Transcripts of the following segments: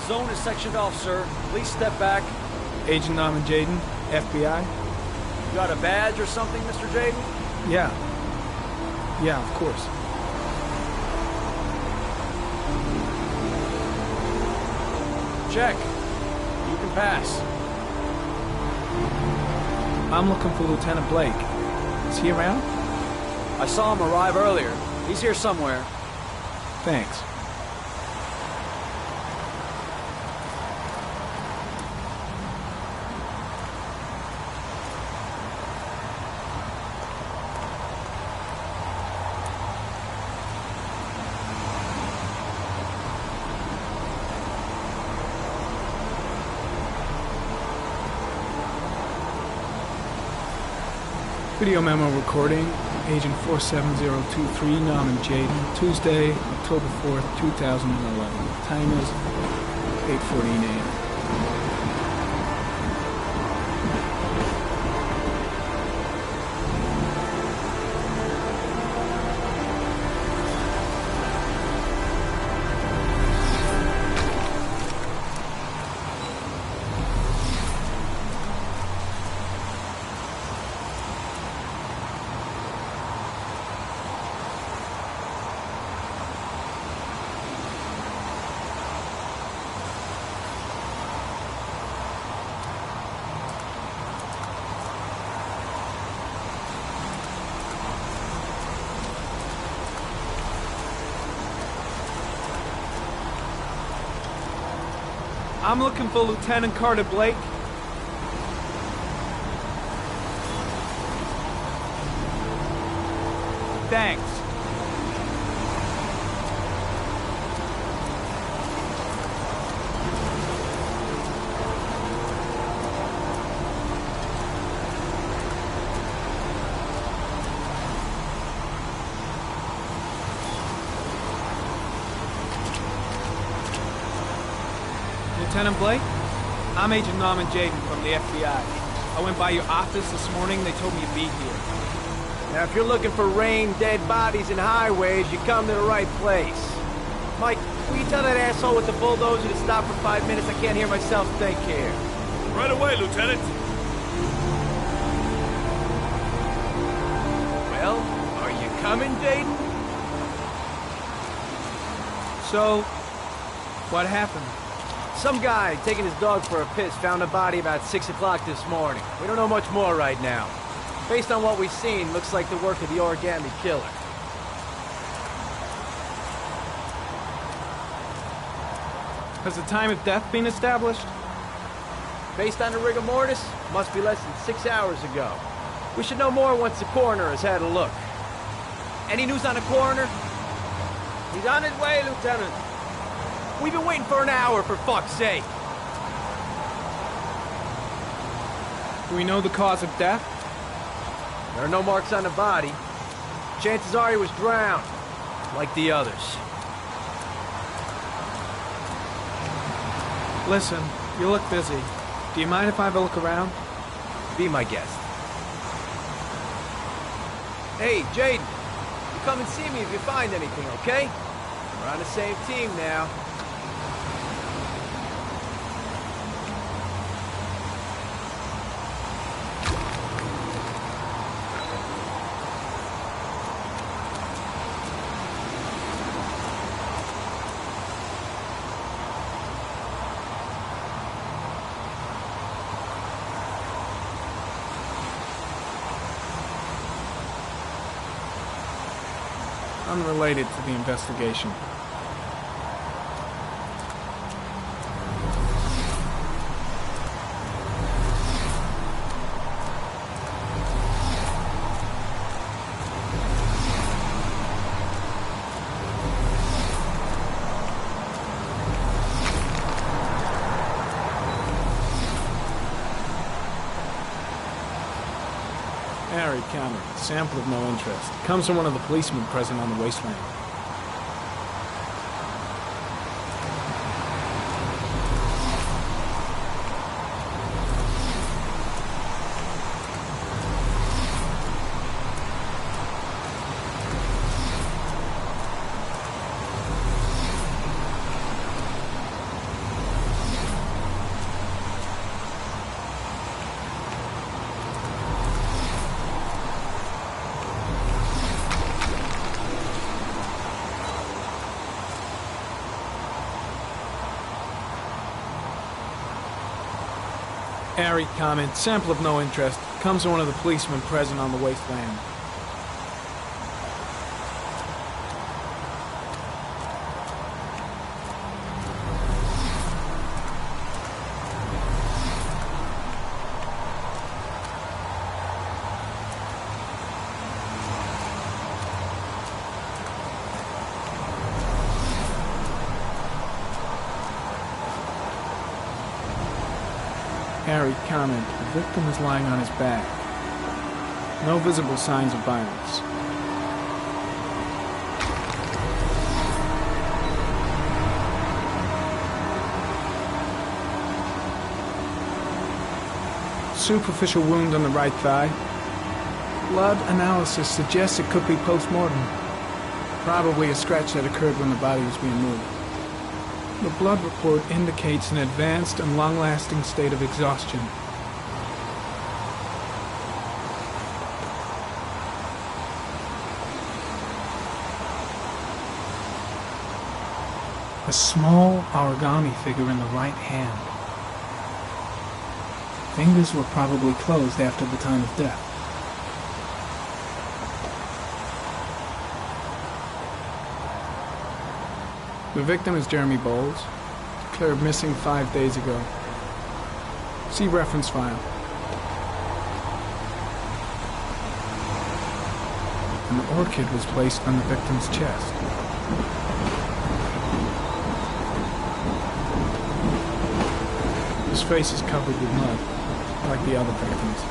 zone is sectioned off, sir. Please step back. Agent Norman Jaden, FBI? You got a badge or something, Mr. Jaden? Yeah. Yeah, of course. Check. You can pass. I'm looking for Lieutenant Blake. Is he around? I saw him arrive earlier. He's here somewhere. Thanks. Video memo recording, Agent 47023, Norman Jaden, Tuesday, October 4th, 2011. Time is 8:14 a.m. I'm looking for Lieutenant Carter Blake. Thanks. Lieutenant Blake? I'm Agent Norman Jaden from the FBI. I went by your office this morning. They told me you'd be here. Now, if you're looking for rain, dead bodies, and highways, you come to the right place. Mike, will you tell that asshole with the bulldozer to stop for 5 minutes? I can't hear myself think here. Right away, Lieutenant. Well, are you coming, Jaden? So, what happened? Some guy taking his dog for a piss found a body about 6 o'clock this morning. We don't know much more right now. Based on what we've seen, looks like the work of the origami killer. Has the time of death been established? Based on the rigor mortis, must be less than 6 hours ago. We should know more once the coroner has had a look. Any news on the coroner? He's on his way, Lieutenant. We've been waiting for an hour, for fuck's sake. Do we know the cause of death? There are no marks on the body. Chances are he was drowned, like the others. Listen, you look busy. Do you mind if I have a look around? Be my guest. Hey, Jaden, you come and see me if you find anything, okay? We're on the same team now. Unrelated to the investigation. Harry Cameron, sample of no interest. Comes from one of the policemen present on the wasteland. Harry comment, sample of no interest. Comes from one of the policemen present on the wasteland. Harry comment, the victim is lying on his back. No visible signs of violence. Superficial wound on the right thigh. Blood analysis suggests it could be post-mortem. Probably a scratch that occurred when the body was being moved. The blood report indicates an advanced and long-lasting state of exhaustion. A small origami figure in the right hand. Fingers were probably closed after the time of death. The victim is Jeremy Bowles, declared missing 5 days ago. See reference file. An orchid was placed on the victim's chest. His face is covered with mud, like the other victims.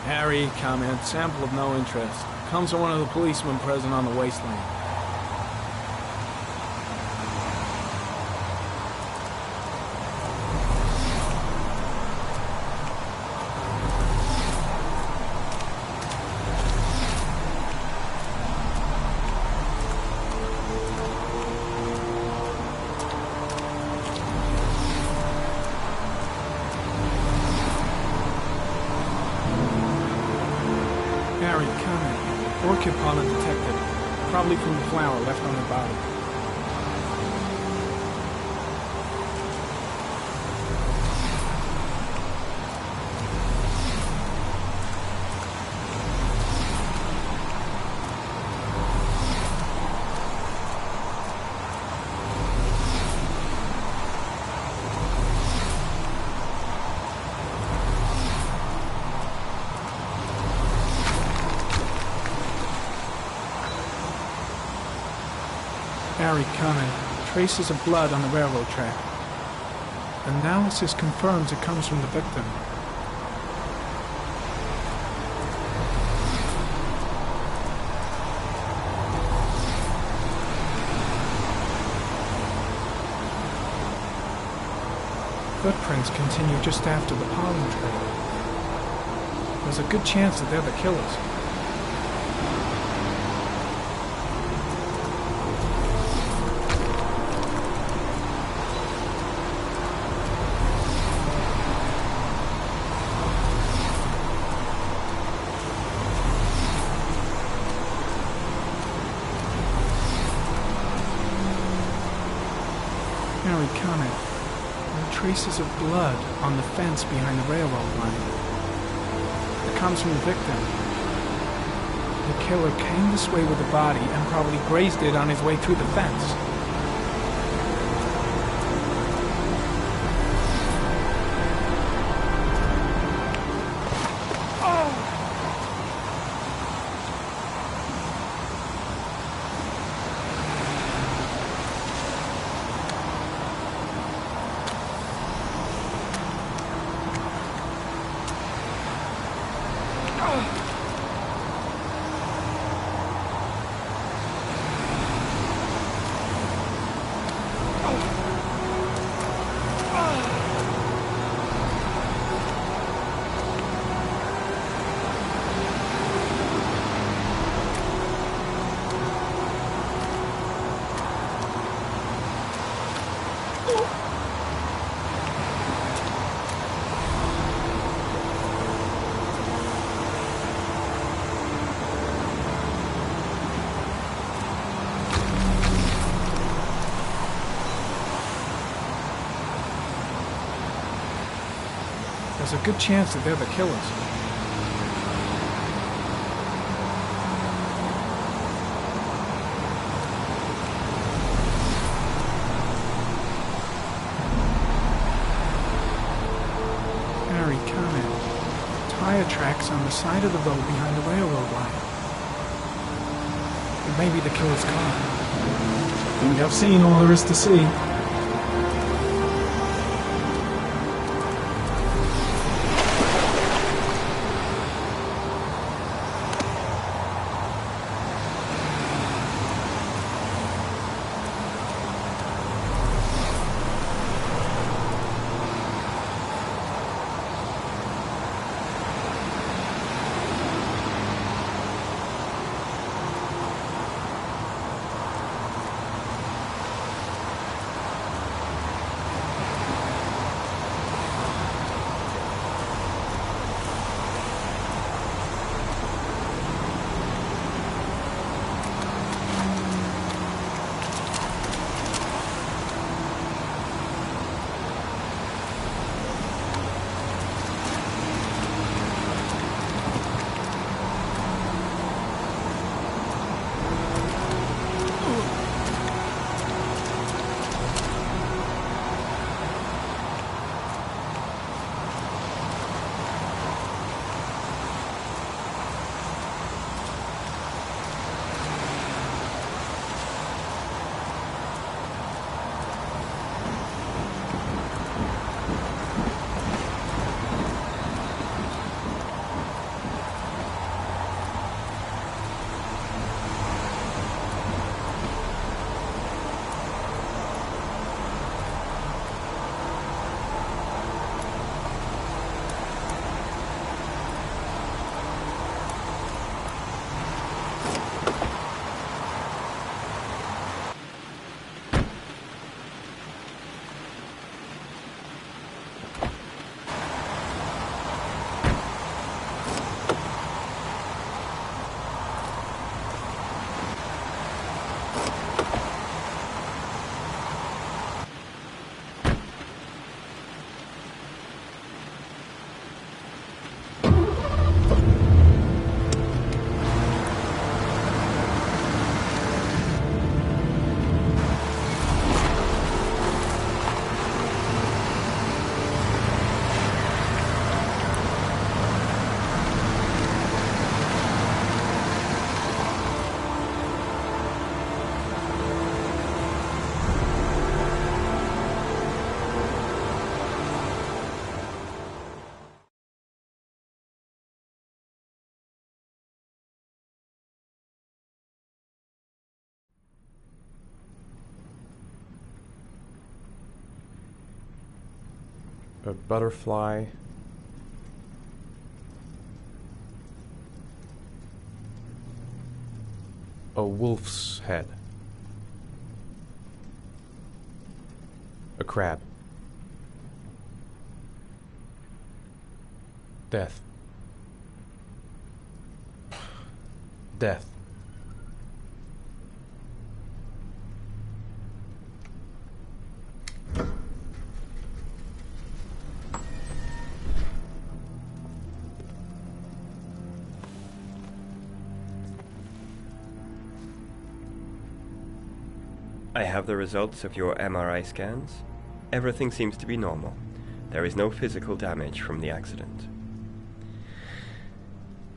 Harry comment, sample of no interest. Comes from one of the policemen present on the wasteland. Harry comment, orchid pollen detected, probably from the flower left on the body. Harry comment, traces of blood on the railroad track. Analysis confirms it comes from the victim. Footprints continue just after the pollen trail. There's a good chance that they're the killers. Harry comment, there are traces of blood on the fence behind the railroad line. It comes from the victim. The killer came this way with the body and probably grazed it on his way through the fence. There's a good chance that they're the killers. Harry, comment. Tire tracks on the side of the road behind the railroad line. It may be the killer's car. Think I've seen all there is to see. A butterfly. A wolf's head. A crab. Death. Death. I have the results of your MRI scans. Everything seems to be normal. There is no physical damage from the accident.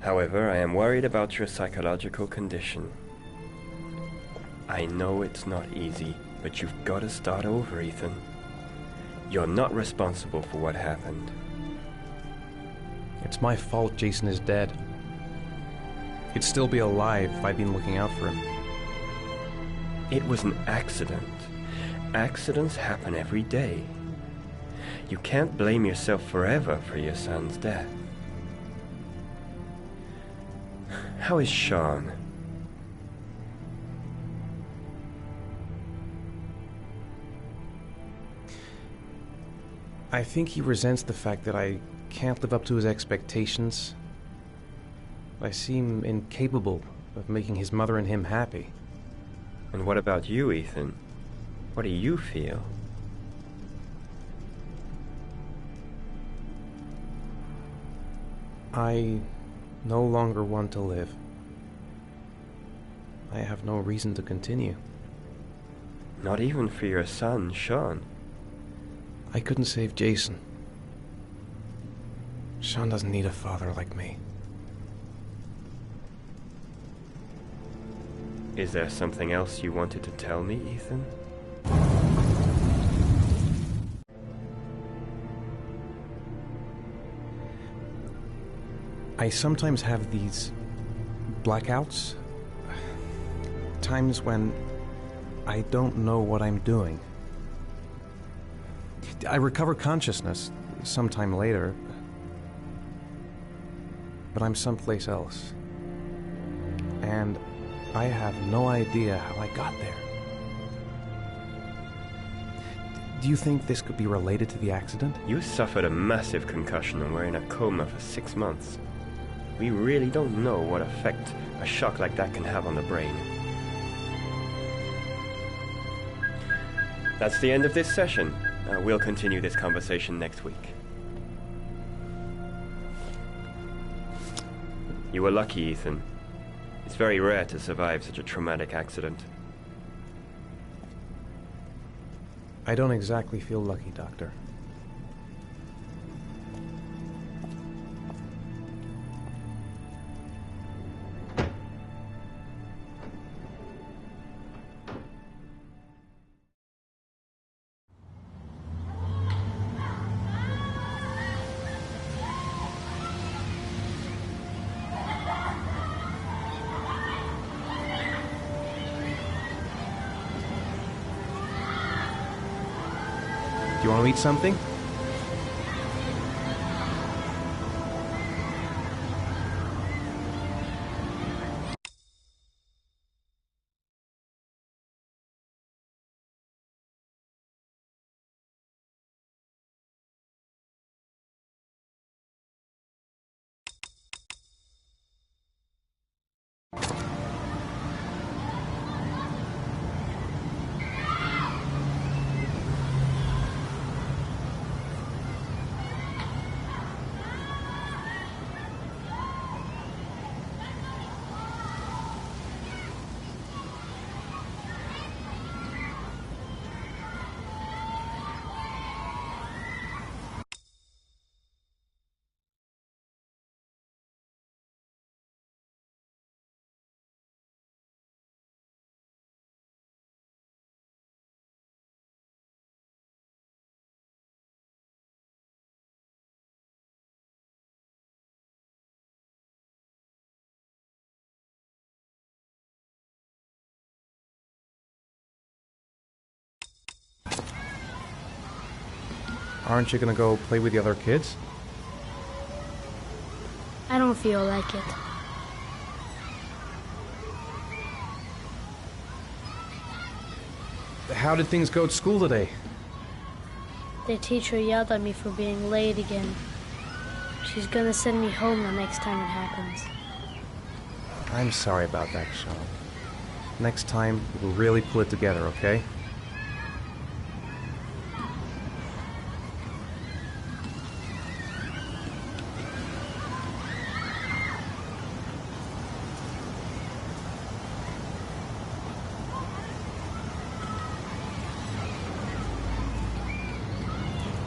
However, I am worried about your psychological condition. I know it's not easy, but you've got to start over, Ethan. You're not responsible for what happened. It's my fault Jason is dead. He'd still be alive if I'd been looking out for him. It was an accident. Accidents happen every day. You can't blame yourself forever for your son's death. How is Sean? I think he resents the fact that I can't live up to his expectations. I seem incapable of making his mother and him happy. And what about you, Ethan? What do you feel? I no longer want to live. I have no reason to continue. Not even for your son, Sean. I couldn't save Jason. Sean doesn't need a father like me. Is there something else you wanted to tell me, Ethan? I sometimes have these blackouts. Times when I don't know what I'm doing. I recover consciousness sometime later, but I'm someplace else. And I have no idea how I got there. Do you think this could be related to the accident? You suffered a massive concussion and were in a coma for 6 months. We really don't know what effect a shock like that can have on the brain. That's the end of this session. We'll continue this conversation next week. You were lucky, Ethan. It's very rare to survive such a traumatic accident. I don't exactly feel lucky, Doctor. Do you want to eat something? Aren't you gonna go play with the other kids? I don't feel like it. How did things go at school today? The teacher yelled at me for being late again. She's gonna send me home the next time it happens. I'm sorry about that, Sean. Next time, we'll really pull it together, okay?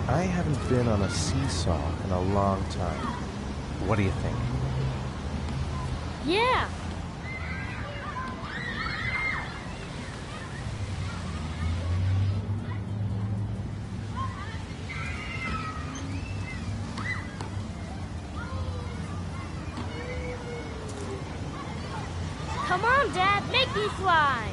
I haven't been on a seesaw in a long time. What do you think? Yeah! Come on, Dad, make me fly!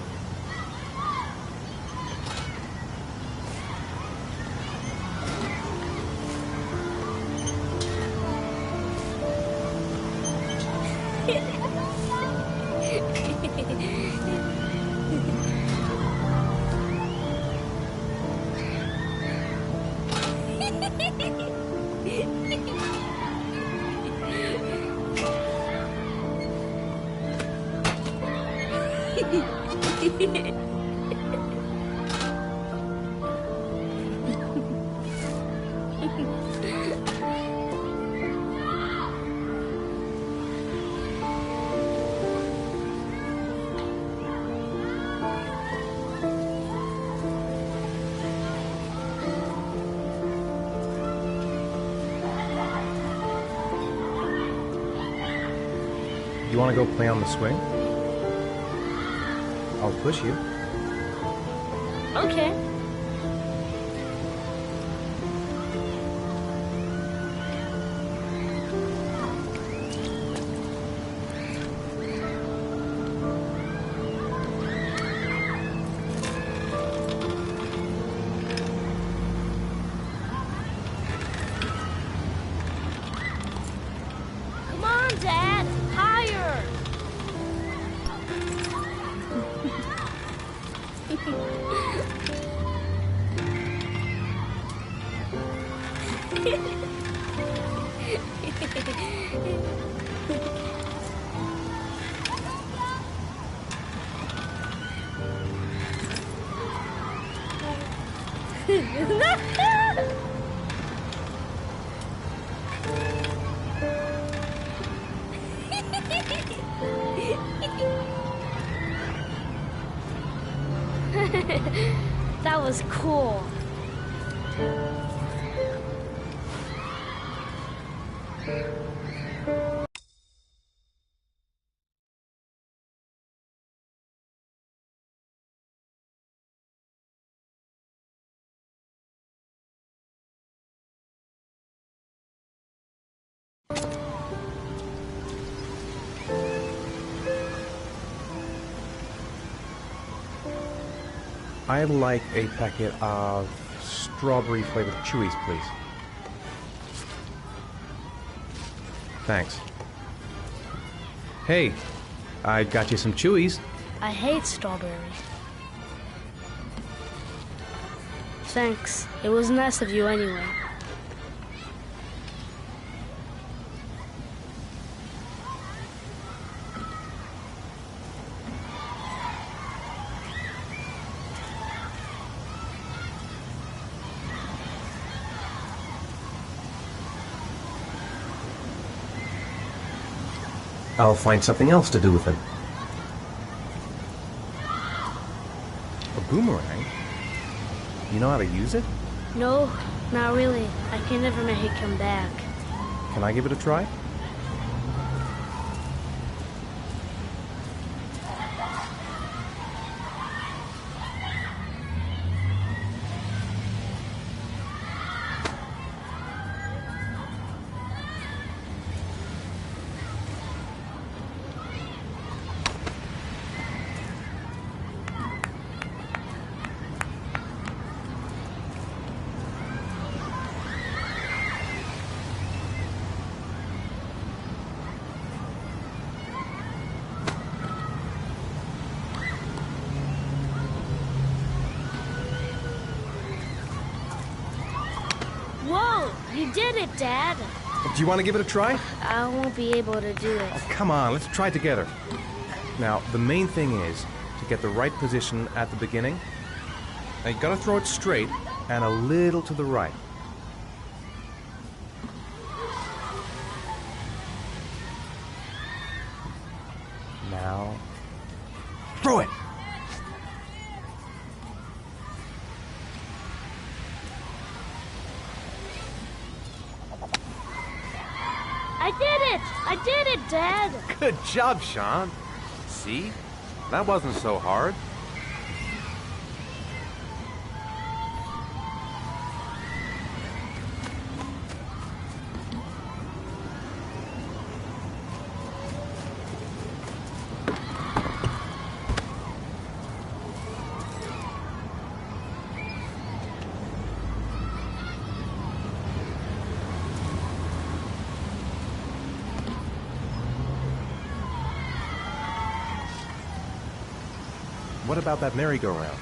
want to go play on the swing? I'll push you. Okay. Come on, Dad! Higher! That was cool. I'd like a packet of strawberry flavored chewies, please. Thanks. Hey, I got you some chewies. I hate strawberries. Thanks. It was nice of you anyway. I'll find something else to do with them. A boomerang? You know how to use it? No, not really. I can never make it come back. Can I give it a try? Whoa! You did it, Dad! Do you want to give it a try? I won't be able to do it. Oh, come on, let's try together. Now, the main thing is to get the right position at the beginning. Now, you gotta throw it straight and a little to the right. Now, throw it! I did it! I did it, Dad! Good job, Sean. See? That wasn't so hard. What about that merry-go-round?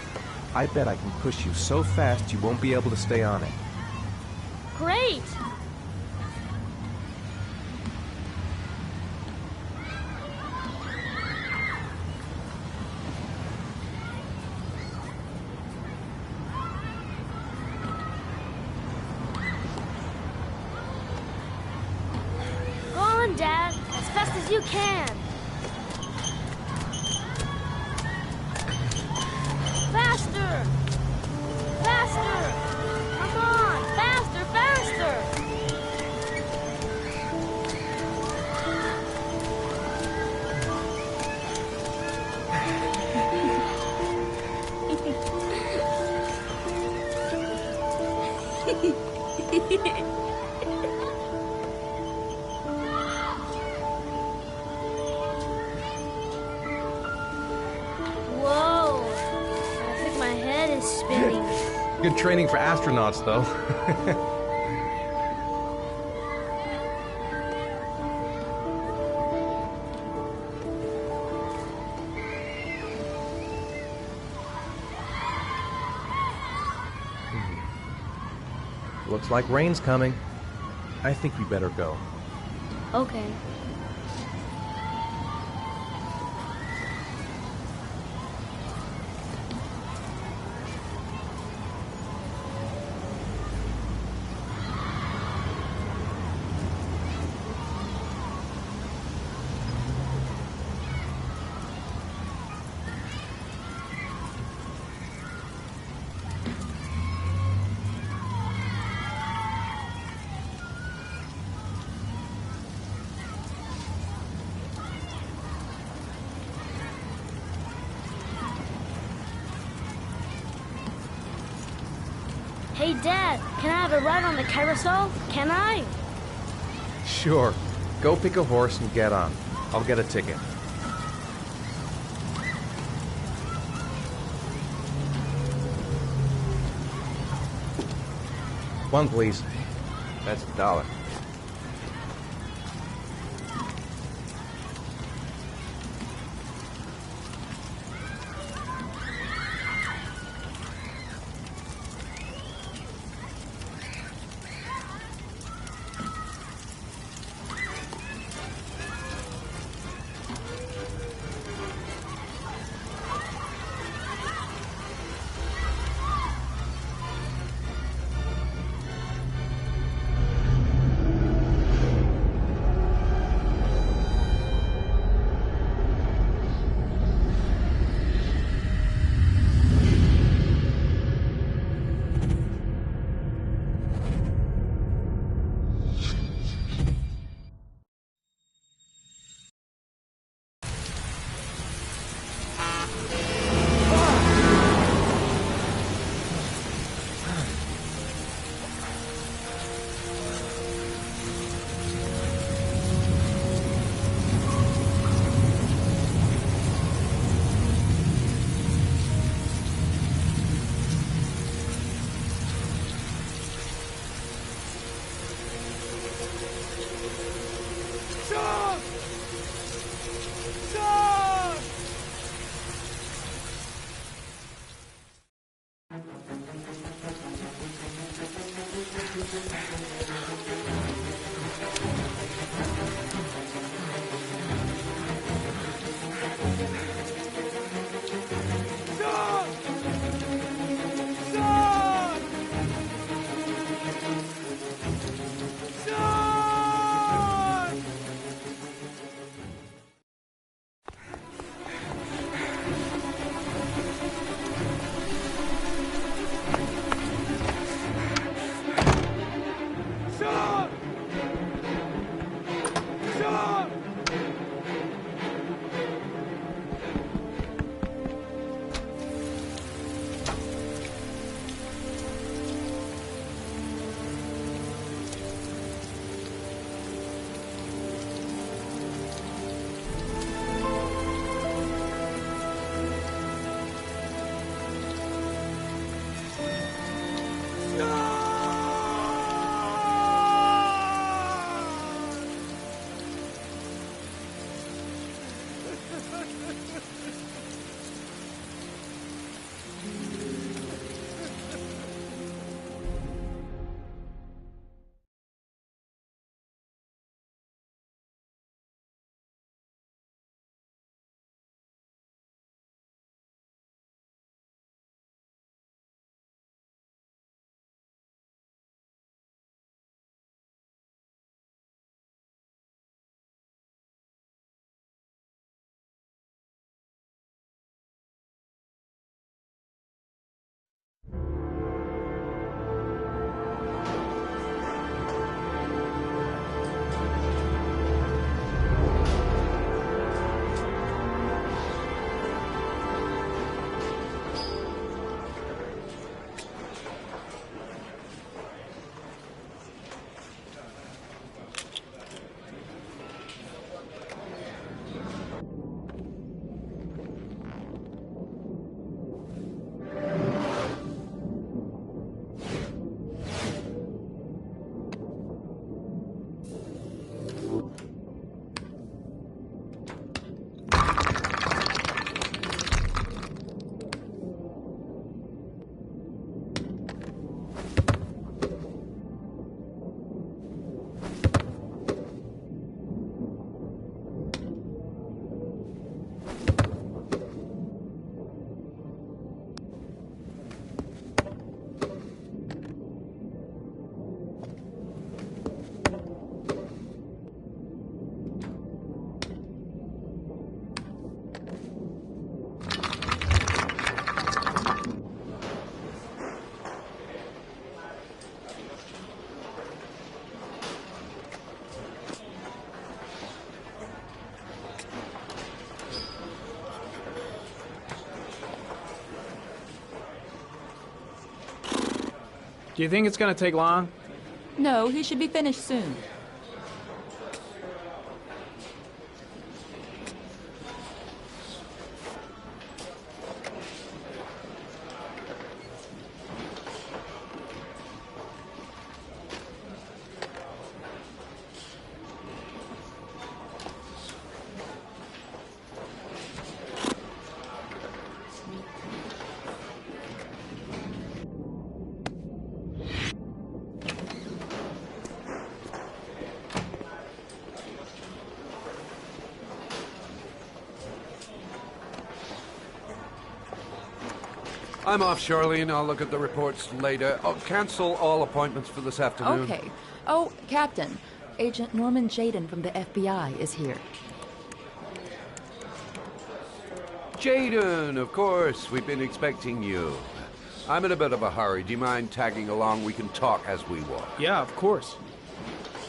I bet I can push you so fast you won't be able to stay on it. Great! Go on, Dad, as fast as you can. Faster! Faster! Come on! Faster, faster! Whoa! I think my head is spinning. Good training for astronauts, though. Looks like rain's coming. I think we better go. Okay. Hey, Dad, can I have a ride on the carousel? Can I? Sure. Go pick a horse and get on. I'll get a ticket. One, please. That's $1. Do you think it's gonna take long? No, he should be finished soon. I'm off, Charlene. I'll look at the reports later. Oh, cancel all appointments for this afternoon. Okay. Oh, Captain, Agent Norman Jaden from the FBI is here. Jaden, of course. We've been expecting you. I'm in a bit of a hurry. Do you mind tagging along? We can talk as we walk. Yeah, of course.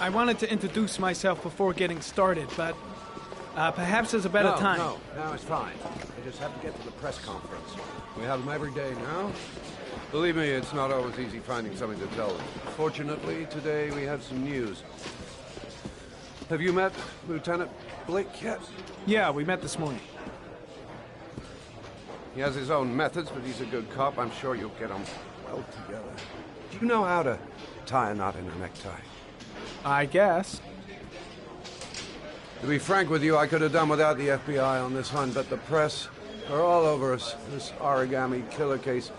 I wanted to introduce myself before getting started, but perhaps there's a better time. No, it's fine. I just have to get to the press conference. We have them every day now. Believe me, it's not always easy finding something to tell them. Fortunately, today we have some news. Have you met Lieutenant Blake yet? Yeah, we met this morning. He has his own methods, but he's a good cop. I'm sure you'll get on well together. Do you know how to tie a knot in a necktie? I guess. To be frank with you, I could have done without the FBI on this hunt, but the press are all over us. This origami killer case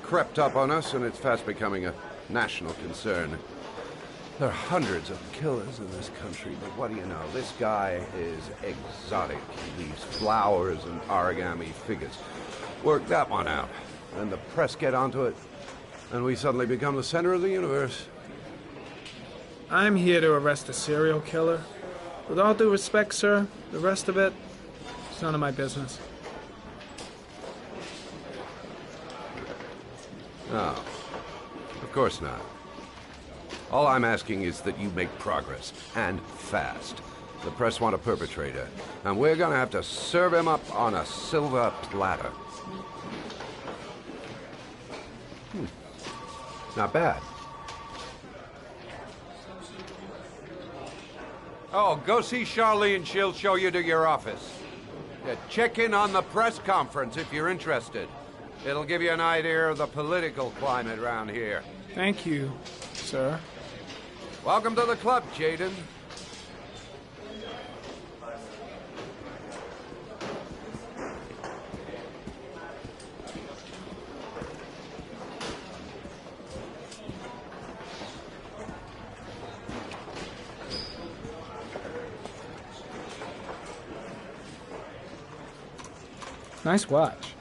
crept up on us, and it's fast becoming a national concern. There are hundreds of killers in this country, but what do you know? This guy is exotic. He leaves flowers and origami figures. Work that one out. Then the press get onto it, and we suddenly become the center of the universe. I'm here to arrest a serial killer. With all due respect, sir, the rest of it, it's none of my business. No, of course not. All I'm asking is that you make progress, and fast. The press want a perpetrator, and we're gonna have to serve him up on a silver platter. Not bad. Oh, go see Charlene. She'll show you to your office. Yeah, check in on the press conference if you're interested. It'll give you an idea of the political climate around here. Thank you, sir. Welcome to the club, Jaden. Nice watch.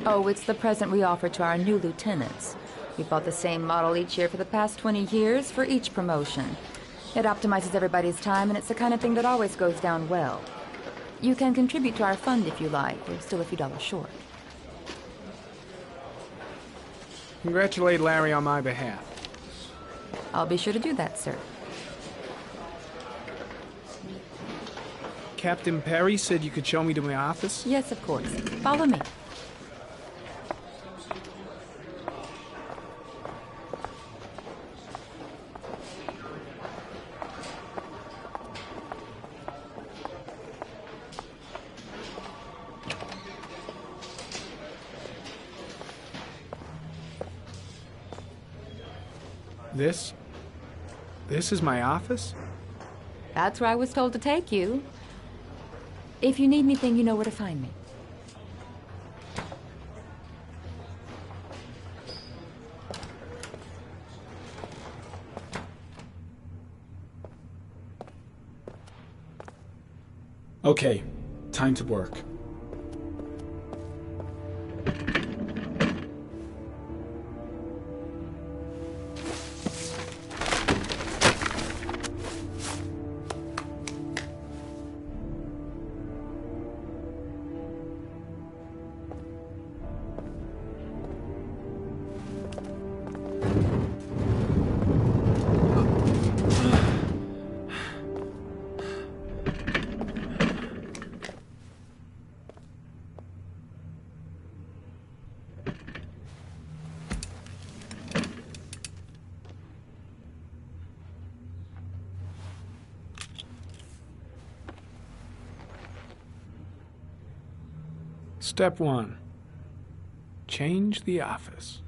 Oh, it's the present we offer to our new lieutenants. We bought the same model each year for the past 20 years for each promotion. It optimizes everybody's time, and it's the kind of thing that always goes down well. You can contribute to our fund if you like. We're still a few dollars short. Congratulate Larry on my behalf. I'll be sure to do that, sir. Captain Perry said you could show me to my office? Yes, of course. Follow me. This is my office? That's where I was told to take you. If you need anything, you know where to find me. Okay, time to work. Step 1. Change the office.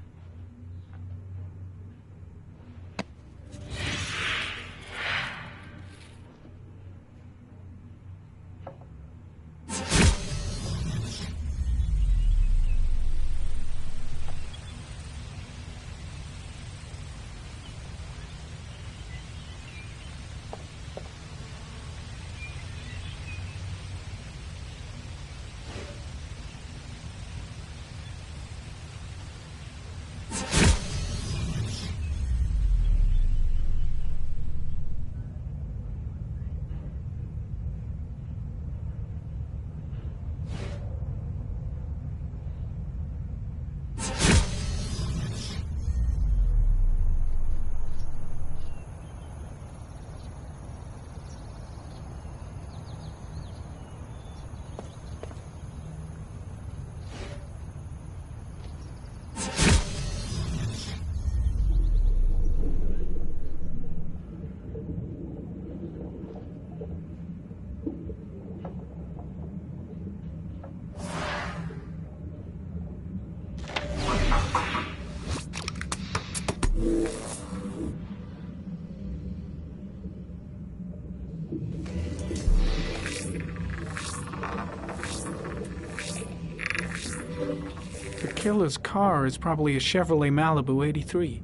The killer's car is probably a Chevrolet Malibu 83.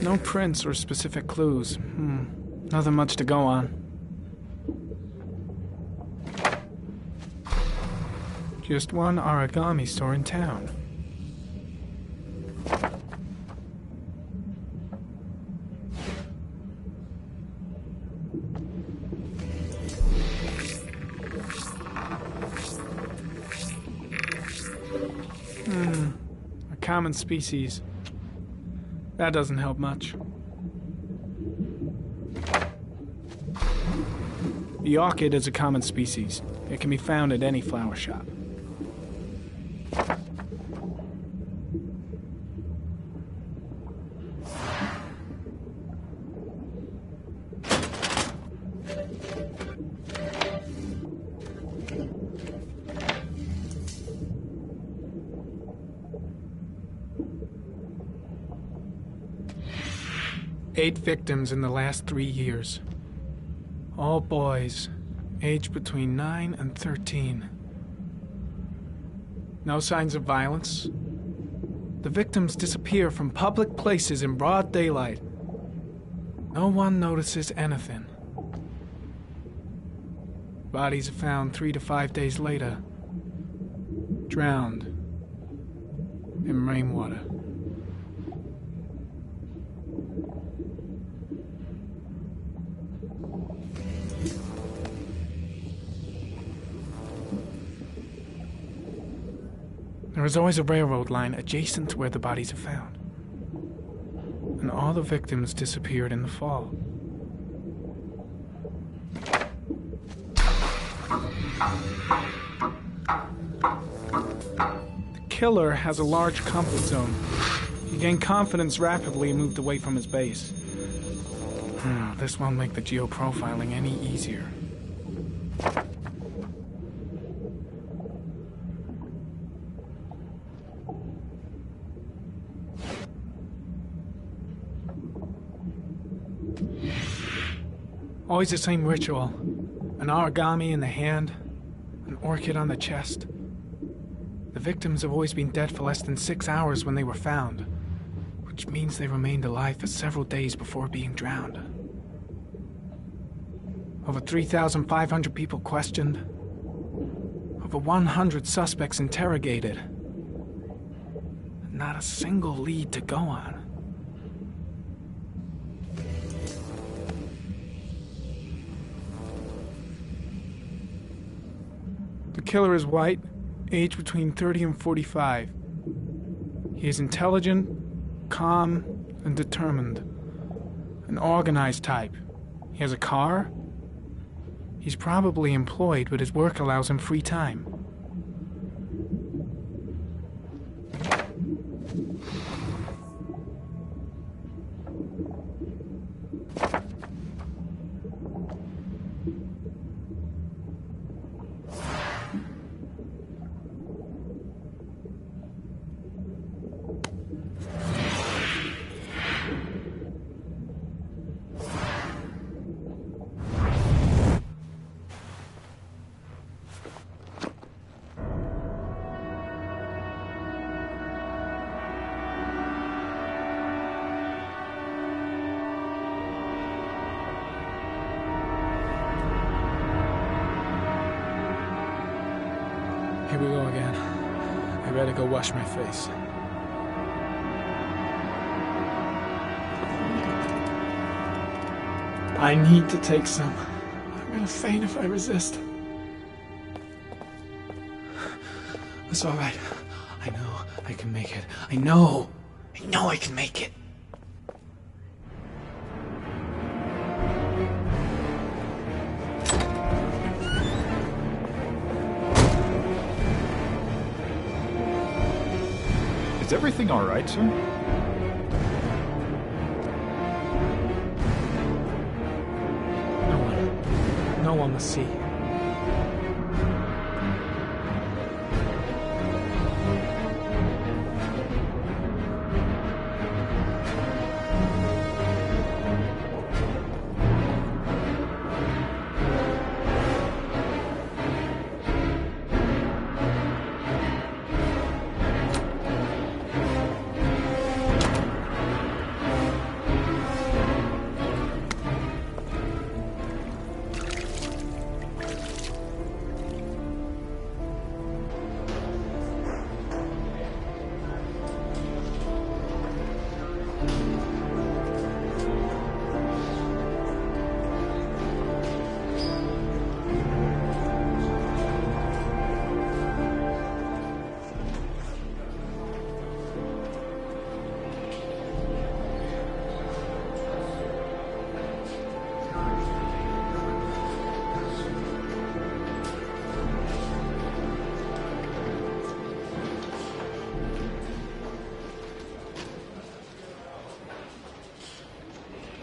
No prints or specific clues. Nothing much to go on. Just one origami store in town. A common species. That doesn't help much. The orchid is a common species. It can be found at any flower shop. Eight victims in the last 3 years. All boys, aged between 9 and 13. No signs of violence. The victims disappear from public places in broad daylight. No one notices anything. Bodies are found 3 to 5 days later, drowned in rainwater. There is always a railroad line adjacent to where the bodies are found. And all the victims disappeared in the fall. The killer has a large comfort zone. He gained confidence rapidly and moved away from his base. This won't make the geoprofiling any easier. Always the same ritual. An origami in the hand, an orchid on the chest. The victims have always been dead for less than 6 hours when they were found, which means they remained alive for several days before being drowned. Over 3,500 people questioned. Over 100 suspects interrogated. Not a single lead to go on. The killer is white, aged between 30 and 45. He is intelligent, calm, and determined. An organized type. He has a car? He's probably employed, but his work allows him free time. Here we go again. I better go wash my face. I need to take some. I'm gonna faint if I resist. It's all right. I know I can make it. I know I can make it. Is everything all right, sir? No one must see.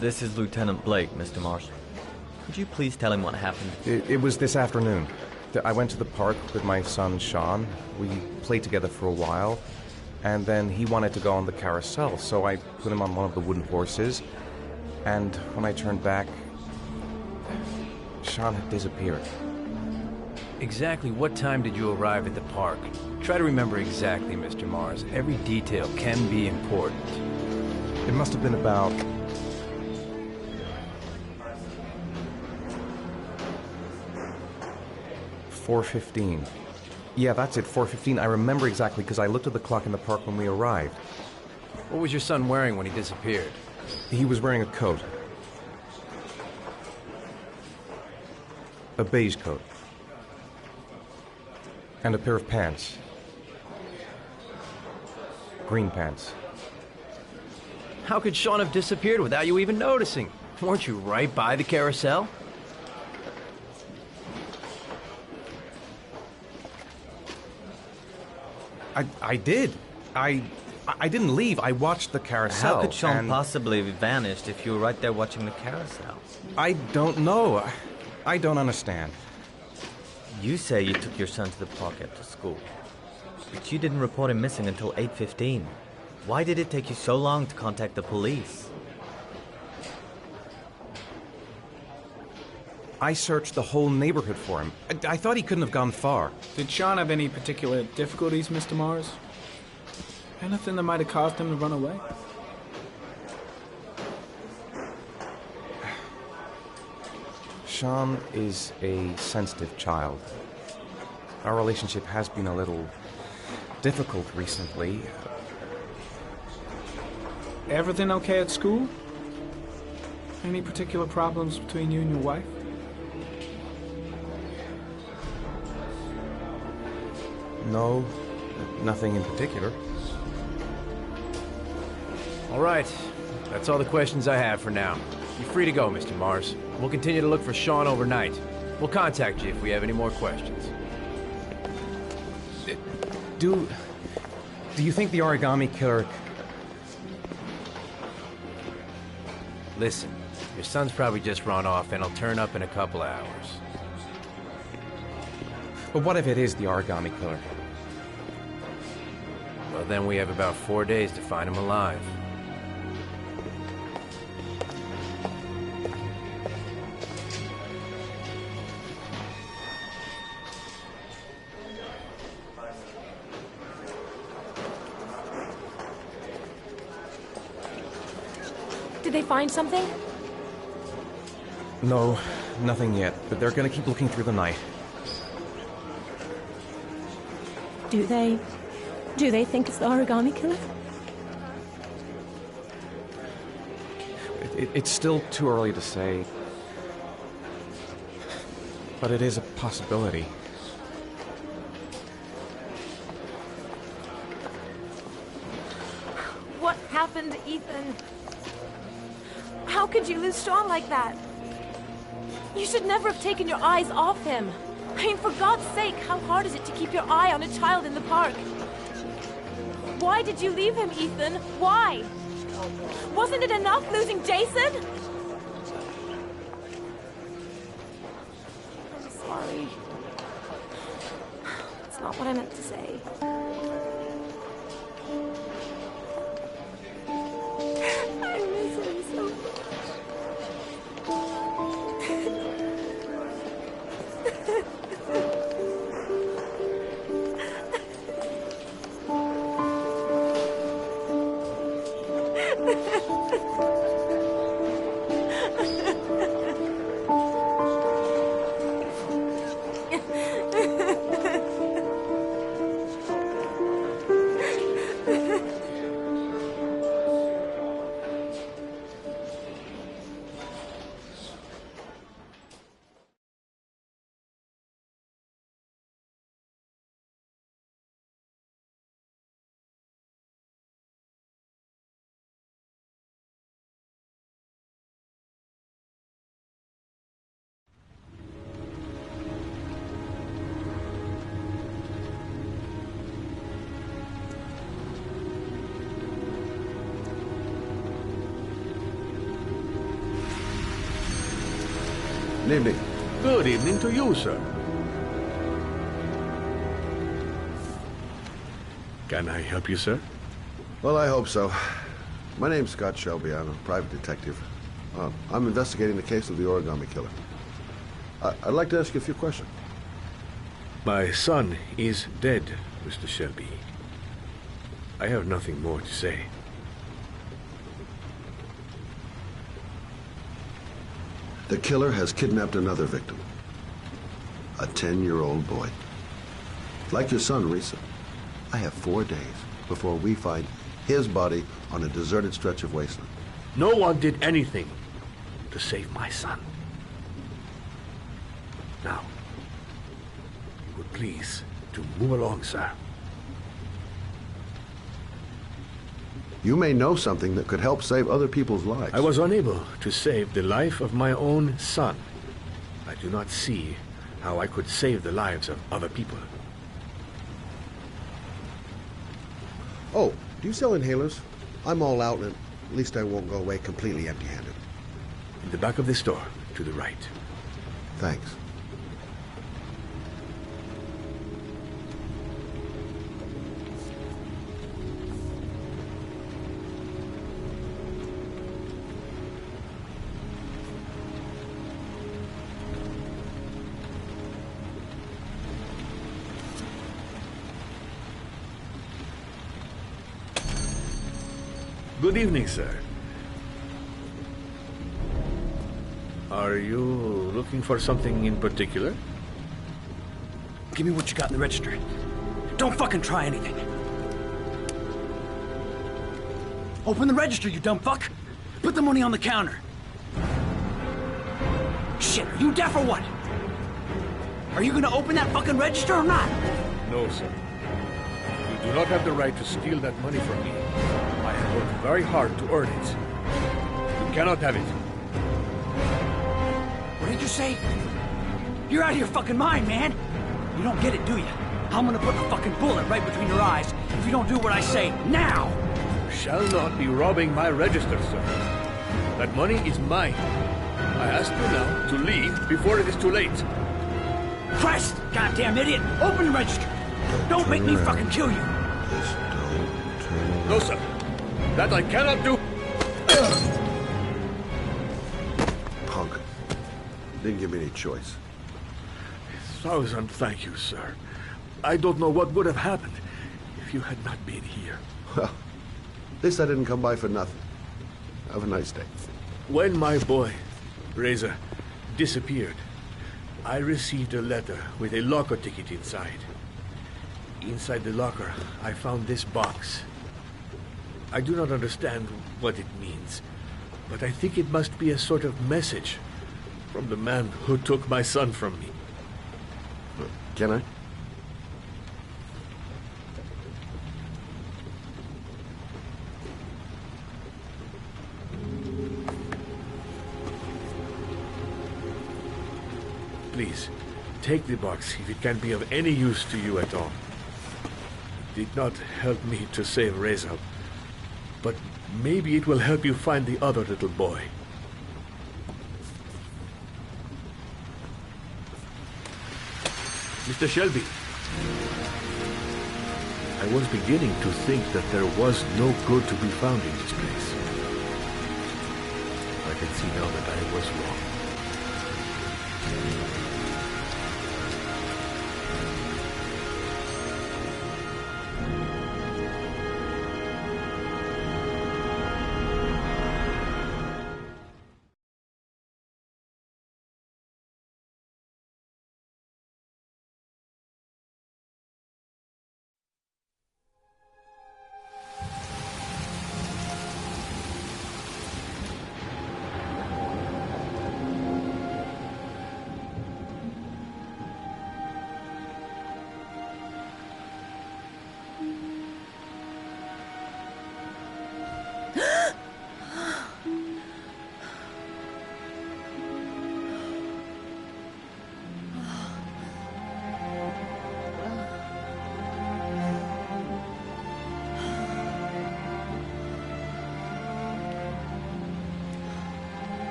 This is Lieutenant Blake, Mr. Marsh. Could you please tell him what happened? It was this afternoon. I went to the park with my son, Sean. We played together for a while, and then he wanted to go on the carousel, so I put him on one of the wooden horses, and when I turned back, Sean had disappeared. Exactly what time did you arrive at the park? Try to remember exactly, Mr. Mars. Every detail can be important. It must have been about 4:15. Yeah, that's it, 4:15. I remember exactly because I looked at the clock in the park when we arrived. What was your son wearing when he disappeared? He was wearing a coat. A beige coat. And a pair of pants. Green pants. How could Sean have disappeared without you even noticing? Weren't you right by the carousel? I did. I didn't leave. I watched the carousel. How could Sean possibly have vanished if you were right there watching the carousel? I don't know. I don't understand. You say you took your son to the park after school, but you didn't report him missing until 8:15. Why did it take you so long to contact the police? I searched the whole neighborhood for him. I thought he couldn't have gone far. Did Sean have any particular difficulties, Mr. Mars? Anything that might have caused him to run away? Sean is a sensitive child. Our relationship has been a little difficult recently. Everything okay at school? Any particular problems between you and your wife? No, nothing in particular. All right. That's all the questions I have for now. You're free to go, Mr. Mars. We'll continue to look for Sean overnight. We'll contact you if we have any more questions. Do you think the origami killer... Listen, your son's probably just run off and he'll turn up in a couple of hours. But what if it is the origami killer? Well, then we have about 4 days to find him alive. Did they find something? No, nothing yet, but they're gonna keep looking through the night. Do they think it's the origami killer? It's still too early to say. But it is a possibility. What happened, Ethan? How could you lose Sean like that? You should never have taken your eyes off him. I mean, for God's sake, how hard is it to keep your eye on a child in the park? Why did you leave him, Ethan? Why? Wasn't it enough losing Jason? I'm sorry. That's not what I meant to say. I miss him so much. Good evening. Good evening to you, sir. Can I help you, sir? Well, I hope so. My name's Scott Shelby. I'm a private detective. I'm investigating the case of the origami killer. I'd like to ask you a few questions. My son is dead, Mr. Shelby. I have nothing more to say. The killer has kidnapped another victim. A 10-year-old boy. Like your son, Risa. I have 4 days before we find his body on a deserted stretch of wasteland. No one did anything to save my son. Now, you would please to move along, sir. You may know something that could help save other people's lives. I was unable to save the life of my own son. I do not see how I could save the lives of other people. Oh, do you sell inhalers? I'm all out, and at least I won't go away completely empty-handed. In the back of the store, to the right. Thanks. Good evening, sir. Are you looking for something in particular? Give me what you got in the register. Don't fucking try anything. Open the register, you dumb fuck. Put the money on the counter. Shit, are you deaf or what? Are you gonna open that fucking register or not? No, sir. You do not have the right to steal that money from me. I have worked very hard to earn it. cannot have it. What did you say? You're out of your fucking mind, man! You don't get it, do you? I'm gonna put a fucking bullet right between your eyes if you don't do what I say, now! Shall not be robbing my register, sir. That money is mine. I ask you now to leave before it is too late. Christ, goddamn idiot! Open the register! Don't make me fucking kill you! No, sir. That I cannot do. Punk. Didn't give me any choice. 1,000 thank you, sir. I don't know what would have happened if you had not been here. Well, at least I didn't come by for nothing. Have a nice day. When my boy, Reza, disappeared, I received a letter with a locker ticket inside. Inside the locker, I found this box. I do not understand what it means, but I think it must be a sort of message from the man who took my son from me. Can I? Please, take the box if it can be of any use to you at all. It did not help me to save Reza, but maybe it will help you find the other little boy. Mr. Shelby, I was beginning to think that there was no good to be found in this place. I can see now that I was wrong.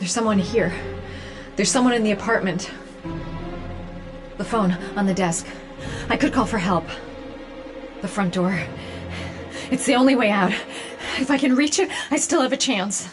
There's someone here. There's someone in the apartment. The phone on the desk. I could call for help. The front door. It's the only way out. If I can reach it, I still have a chance.